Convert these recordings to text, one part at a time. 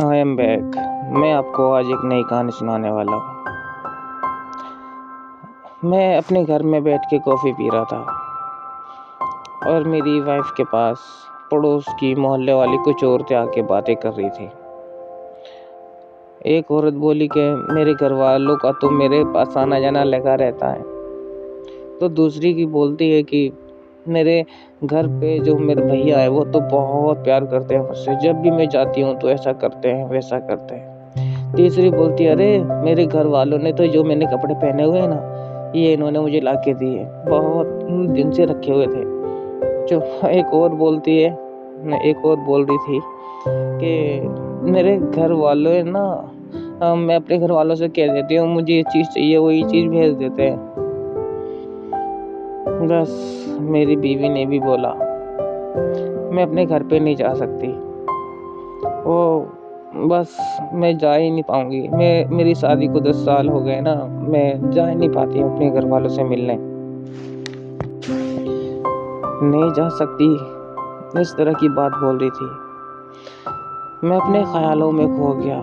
I am back. मैं आपको आज एक नई कहानी सुनाने वाला हूँ। मैं अपने घर में बैठ के कॉफ़ी पी रहा था और मेरी वाइफ के पास पड़ोस की मोहल्ले वाली कुछ औरतें आके बातें कर रही थी। एक औरत बोली कि मेरे घर वालों का तो मेरे पास आना जाना लगा रहता है। तो दूसरी की बोलती है कि मेरे घर पे जो मेरे भैया है वो तो बहुत प्यार करते हैं मुझसे, जब भी मैं जाती हूँ तो ऐसा करते हैं वैसा करते हैं। तीसरी बोलती है, अरे मेरे घर वालों ने तो जो मैंने कपड़े पहने हुए हैं ना, ये इन्होंने मुझे ला के दिए, बहुत दिन से रखे हुए थे। जो एक और बोलती है, एक और बोल रही थी कि मेरे घर वालों है ना, मैं अपने घर वालों से कह देती हूँ मुझे ये चीज़ चाहिए, वो ये चीज़ भेज देते हैं। बस मेरी बीवी ने भी बोला मैं अपने घर पे नहीं जा सकती, वो बस मैं जा ही नहीं पाऊंगी। मेरी शादी को 10 साल हो गए ना, मैं जा ही नहीं पाती हूँ अपने घर वालों से मिलने, नहीं जा सकती। इस तरह की बात बोल रही थी। मैं अपने ख्यालों में खो गया,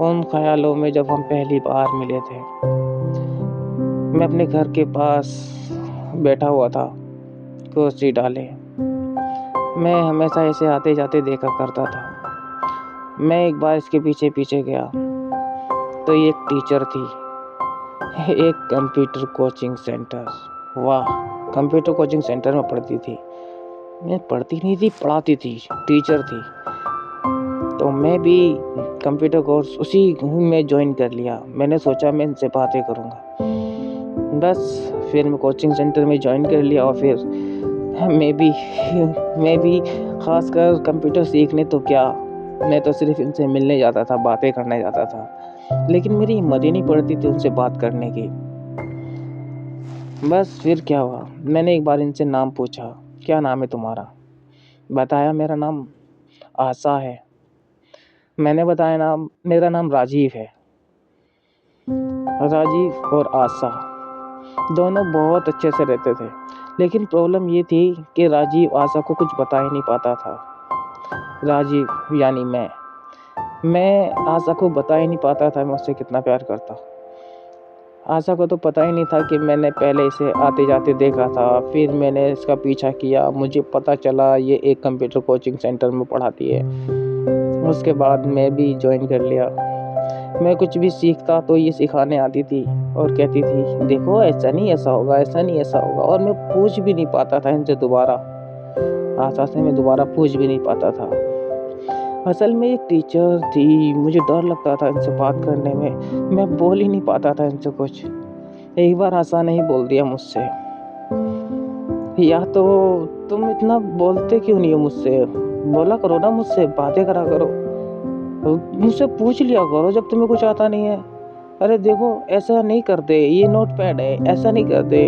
उन ख्यालों में जब हम पहली बार मिले थे। मैं अपने घर के पास बैठा हुआ था कुर्सी डाले। मैं हमेशा ऐसे आते जाते देखा करता था। मैं एक बार इसके पीछे पीछे गया तो ये एक टीचर थी, एक कंप्यूटर कोचिंग सेंटर। वाह, कंप्यूटर कोचिंग सेंटर में पढ़ती थी। मैं पढ़ती नहीं थी, पढ़ाती थी, टीचर थी। तो मैं भी कंप्यूटर कोर्स उसी में ज्वाइन कर लिया। मैंने सोचा मैं इनसे बातें करूँगा। बस फिर मैं कोचिंग सेंटर में ज्वाइन कर लिया और फिर मैं भी खासकर कंप्यूटर सीखने तो क्या, मैं तो सिर्फ इनसे मिलने जाता था, बातें करने जाता था, लेकिन मेरी हिम्मत ही नहीं पड़ती थी उनसे बात करने की। बस फिर क्या हुआ, मैंने एक बार इनसे नाम पूछा, क्या नाम है तुम्हारा? बताया मेरा नाम आशा है। मैंने बताया मेरा नाम राजीव है। राजीव और आशा दोनों बहुत अच्छे से रहते थे, लेकिन प्रॉब्लम ये थी कि राजीव आशा को कुछ बता ही नहीं पाता था। राजीव यानी मैं आशा को बता ही नहीं पाता था मैं उससे कितना प्यार करता। आशा को तो पता ही नहीं था कि मैंने पहले इसे आते जाते देखा था, फिर मैंने इसका पीछा किया, मुझे पता चला ये एक कंप्यूटर कोचिंग सेंटर में पढ़ाती है। उसके बाद मैं भी ज्वाइन कर लिया। मैं कुछ भी सीखता तो ये सिखाने आती थी और कहती थी देखो ऐसा नहीं ऐसा होगा, ऐसा नहीं ऐसा होगा, और मैं पूछ भी नहीं पाता था इनसे दोबारा। आशा से मैं दोबारा पूछ भी नहीं पाता था। असल में एक टीचर थी, मुझे डर लगता था इनसे बात करने में, मैं बोल ही नहीं पाता था इनसे कुछ। एक बार आशा ने ही बोल दिया मुझसे, या तो तुम इतना बोलते क्यों नहीं हो मुझसे, बोला करो ना मुझसे, बातें करा करो, मुझसे पूछ लिया करो जब तुम्हें कुछ आता नहीं है। अरे देखो ऐसा नहीं करते, ये नोट पैड है ऐसा नहीं करते,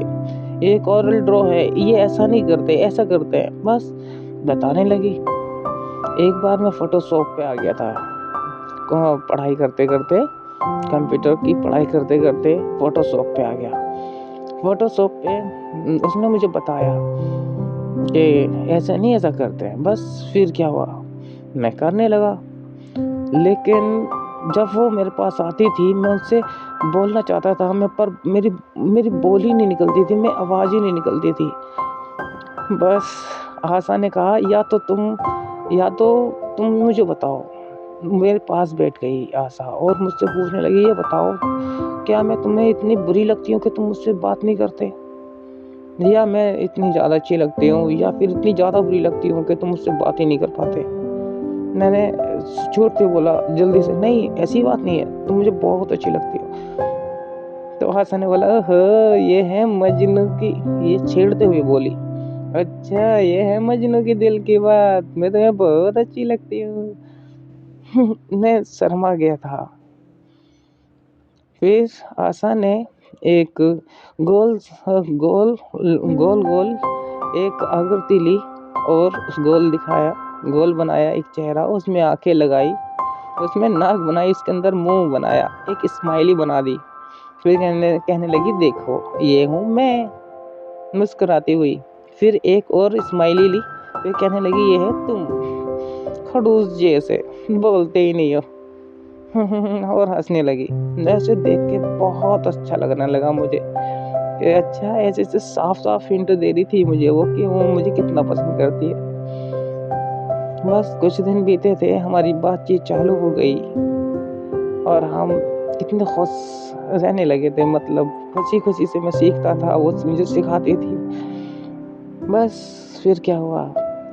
ये कॉरल ड्रॉ है ये ऐसा नहीं करते, ऐसा करते हैं। बस बताने लगी। एक बार मैं फोटोशॉप पे आ गया था, पढ़ाई करते करते, कंप्यूटर की पढ़ाई करते करते फोटोशॉप पे आ गया। फोटोशॉप पे उसने मुझे बताया कि ऐसा नहीं ऐसा करते हैं। बस फिर क्या हुआ, मैं करने लगा, लेकिन जब वो मेरे पास आती थी मैं उनसे बोलना चाहता था, मैं पर मेरी बोल ही नहीं निकलती थी, मैं आवाज़ ही नहीं निकलती थी। बस आशा ने कहा या तो तुम मुझे बताओ। मेरे पास बैठ गई आशा और मुझसे पूछने लगी, ये बताओ क्या मैं तुम्हें इतनी बुरी लगती हूँ कि तुम मुझसे बात नहीं करते, या मैं इतनी ज़्यादा अच्छी लगती हूँ, या फिर इतनी ज़्यादा बुरी लगती हूँ कि तुम मुझसे बात ही नहीं कर पाते। मैंने झूठ पे बोला जल्दी से, नहीं ऐसी बात नहीं है, तुम मुझे बहुत अच्छी लगती हो। तो हासन ने बोला, ओहो ये है मजनू की, ये छेड़ते हुए बोली, अच्छा ये है मजनू की दिल की बात, मैं तुम्हें बहुत अच्छी लगती हूँ। मैं शर्मा गया था। फिर आशा ने एक गोल गोल गोल गोल एक आकृति ली और उस गोल दिखाया, गोल बनाया एक चेहरा, उसमें आंखें लगाई, उसमें नाक बनाई, इसके अंदर मुंह बनाया, एक स्माइली बना दी। फिर कहने लगी देखो ये हूँ मैं, मुस्कुराती हुई। फिर एक और स्माइली ली, फिर कहने लगी ये है तुम। खड़ूस जैसे, बोलते ही नहीं हो। और हंसने लगी। ऐसे देख के बहुत अच्छा लगने लगा मुझे कि अच्छा ऐसे ऐसे साफ साफ हिंट दे रही थी मुझे वो कि वो मुझे कितना पसंद करती है। बस कुछ दिन बीते थे, हमारी बातचीत चालू हो गई और हम कितने खुश रहने लगे थे। मतलब खुशी खुशी से मैं सीखता था, वो मुझे सिखाती थी। बस फिर क्या हुआ,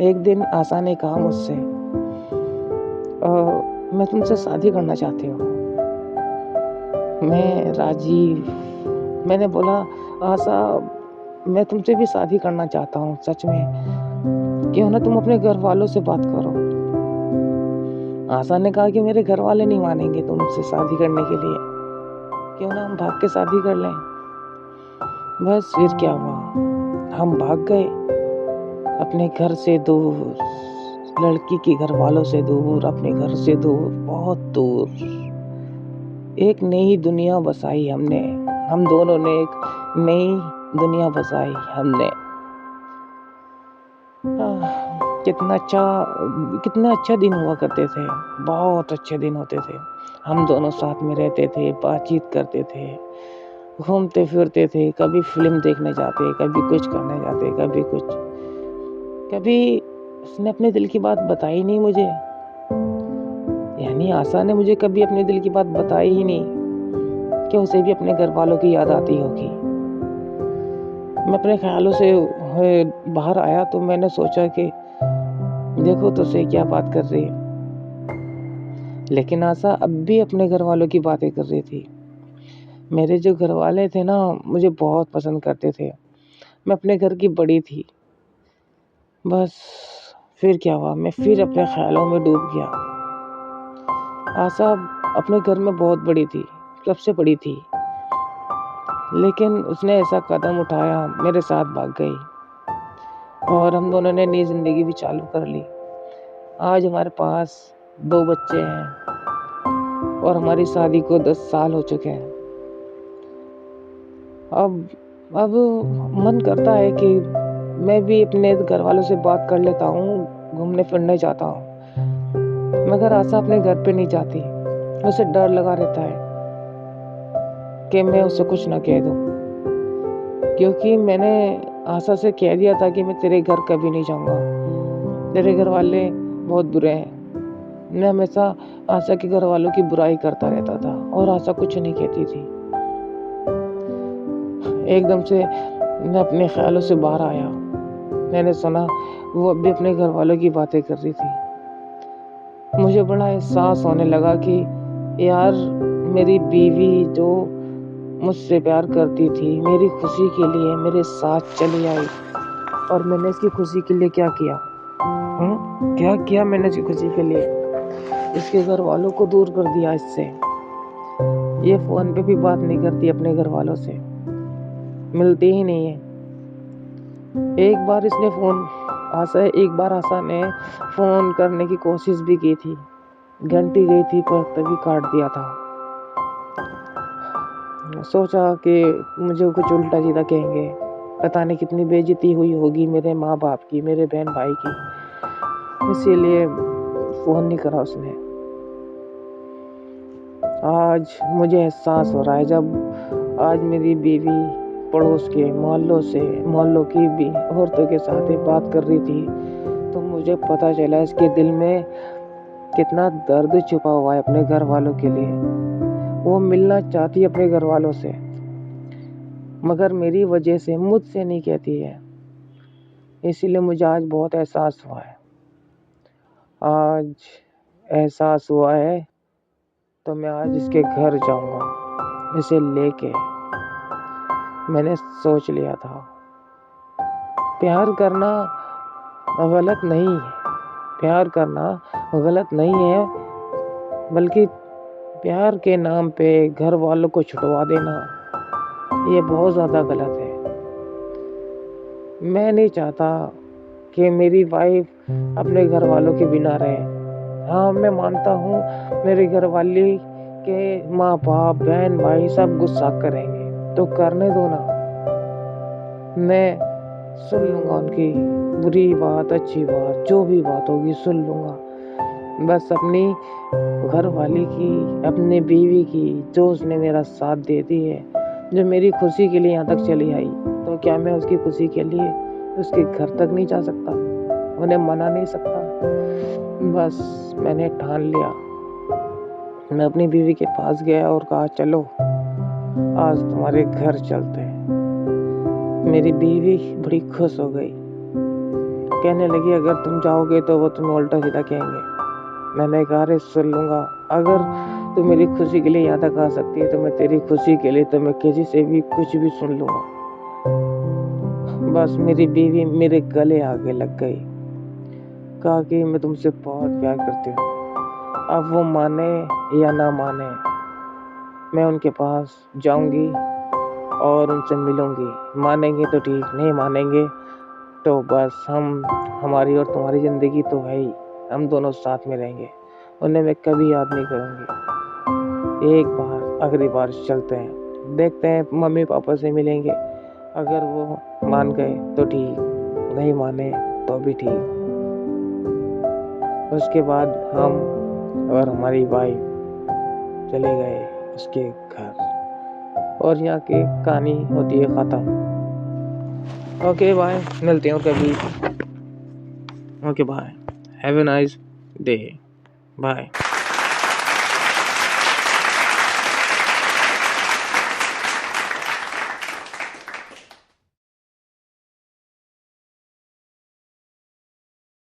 एक दिन आशा ने कहा मुझसे, मैं तुमसे शादी करना चाहती हूँ। मैं राजीव, मैंने बोला आशा मैं तुमसे भी शादी करना चाहता हूँ सच में, क्यों ना तुम अपने घर वालों से बात करो। आशा ने कहा कि मेरे घर वाले नहीं मानेंगे तुमसे शादी करने के लिए, क्यों ना हम भाग के शादी कर लें। बस फिर क्या हुआ, हम भाग गए अपने घर से दूर, लड़की के घर वालों से दूर, अपने घर से दूर, बहुत दूर। एक नई दुनिया बसाई हमने, हम दोनों ने एक नई दुनिया बसाई हमने। कितना अच्छा दिन हुआ करते थे, बहुत अच्छे दिन होते थे। हम दोनों साथ में रहते थे, बातचीत करते थे, घूमते फिरते थे, कभी फिल्म देखने जाते, कभी कुछ करने जाते, कभी कुछ। कभी उसने अपने दिल की बात बताई नहीं मुझे, यानी आशा ने मुझे कभी अपने दिल की बात बताई ही नहीं कि उसे भी अपने घर वालों की याद आती होगी। मैं अपने ख्यालों से बाहर आया तो मैंने सोचा कि देखो तो सही क्या बात कर रही है। लेकिन आशा अब भी अपने घर वालों की बातें कर रही थी। मेरे जो घर वाले थे ना, मुझे बहुत पसंद करते थे। मैं अपने घर की बड़ी थी। बस फिर क्या हुआ, मैं फिर अपने ख्यालों में डूब गया। आशा अपने घर में बहुत बड़ी थी, सबसे बड़ी थी, लेकिन उसने ऐसा कदम उठाया, मेरे साथ भाग गई और हम दोनों ने नई जिंदगी भी चालू कर ली। आज हमारे पास 2 बच्चे हैं और हमारी शादी को 10 साल हो चुके हैं। अब मन करता है कि मैं भी अपने घर वालों से बात कर लेता हूँ, घूमने फिरने जाता हूँ, मगर आशा अपने घर पे नहीं जाती। उसे डर लगा रहता है कि मैं उसे कुछ ना कह दूँ, क्योंकि मैंने आशा से कह दिया था कि मैं तेरे घर कभी नहीं जाऊँगा, तेरे घर वाले बहुत बुरे हैं। मैं हमेशा आशा के घर वालों की बुराई करता रहता था और आशा कुछ नहीं कहती थी। एकदम से मैं अपने ख्यालों से बाहर आया, मैंने सुना वो अब भी अपने घर वालों की बातें कर रही थी। मुझे बड़ा एहसास होने लगा कि यार, मेरी बीवी जो मुझसे प्यार करती थी, मेरी खुशी के लिए मेरे साथ चली आई, और मैंने इसकी खुशी के लिए क्या किया? क्या किया मैंने इसकी खुशी के लिए? इसके घर वालों को दूर कर दिया इससे। ये फोन पे भी बात नहीं करती अपने घर वालों से, मिलती ही नहीं है। एक बार आशा ने फोन करने की कोशिश भी की थी, घंटी गई थी पर तभी काट दिया था। सोचा कि मुझे कुछ उल्टा सीधा कहेंगे, पता नहीं कितनी बेइज्जती हुई होगी मेरे माँ बाप की, मेरे बहन भाई की, इसीलिए फोन नहीं करा उसने। आज मुझे एहसास हो रहा है, जब आज मेरी बीवी पड़ोस के मोहल्लों की भी औरतों के साथ बात कर रही थी, तो मुझे पता चला इसके दिल में कितना दर्द छुपा हुआ है अपने घर वालों के लिए। वो मिलना चाहती है अपने घर वालों से, मगर मेरी वजह से मुझसे नहीं कहती है। इसीलिए मुझे आज बहुत एहसास हुआ है। आज एहसास हुआ है तो मैं आज इसके घर जाऊंगा, इसे लेके। मैंने सोच लिया था, प्यार करना गलत नहीं है, प्यार करना गलत नहीं है, बल्कि प्यार के नाम पे घर वालों को छुड़वा देना, ये बहुत ज़्यादा गलत है। मैं नहीं चाहता कि मेरी वाइफ अपने घर वालों के बिना रहे। हाँ, मैं मानता हूँ मेरे घर वाले के माँ बाप, बहन भाई सब गुस्सा करेंगे, तो करने दो ना, मैं सुन लूँगा उनकी बुरी बात, अच्छी बात, जो भी बात होगी सुन लूँगा। बस अपनी घर वाली की, अपनी बीवी की, जो उसने मेरा साथ दे दी है, जो मेरी खुशी के लिए यहाँ तक चली आई, तो क्या मैं उसकी खुशी के लिए उसके घर तक नहीं जा सकता, उन्हें मना नहीं सकता? बस मैंने ठान लिया। मैं अपनी बीवी के पास गया और कहा, चलो आज तुम्हारे घर चलते हैं। मेरी बीवी बड़ी खुश हो गई, कहने लगी, अगर तुम जाओगे तो वो तुम्हें उल्टा सीधा कहेंगे। मैंने कहा, अरे सुन लूँगा, अगर तू मेरी खुशी के लिए यहाँ तक आ सकती है तो मैं तेरी खुशी के लिए तो मैं किसी से भी कुछ भी सुन लूँगा। बस मेरी बीवी मेरे गले आगे लग गई, कहा कि मैं तुमसे बहुत प्यार करती हूँ। अब वो माने या ना माने, मैं उनके पास जाऊंगी और उनसे मिलूंगी। मानेंगे तो ठीक, नहीं मानेंगे तो बस हमारी और तुम्हारी ज़िंदगी तो है ही, हम दोनों साथ में रहेंगे। उन्हें मैं कभी याद नहीं करूँगी। एक बार आखिरी बार चलते हैं, देखते हैं, मम्मी पापा से मिलेंगे, अगर वो मान गए तो ठीक, नहीं माने तो भी ठीक। उसके बाद हम और हमारी वाइफ चले गए उसके घर, और यहाँ की कहानी होती है ख़त्म। ओके बाय, मिलते हैं और कभी। Okay bye, have a nice day, bye.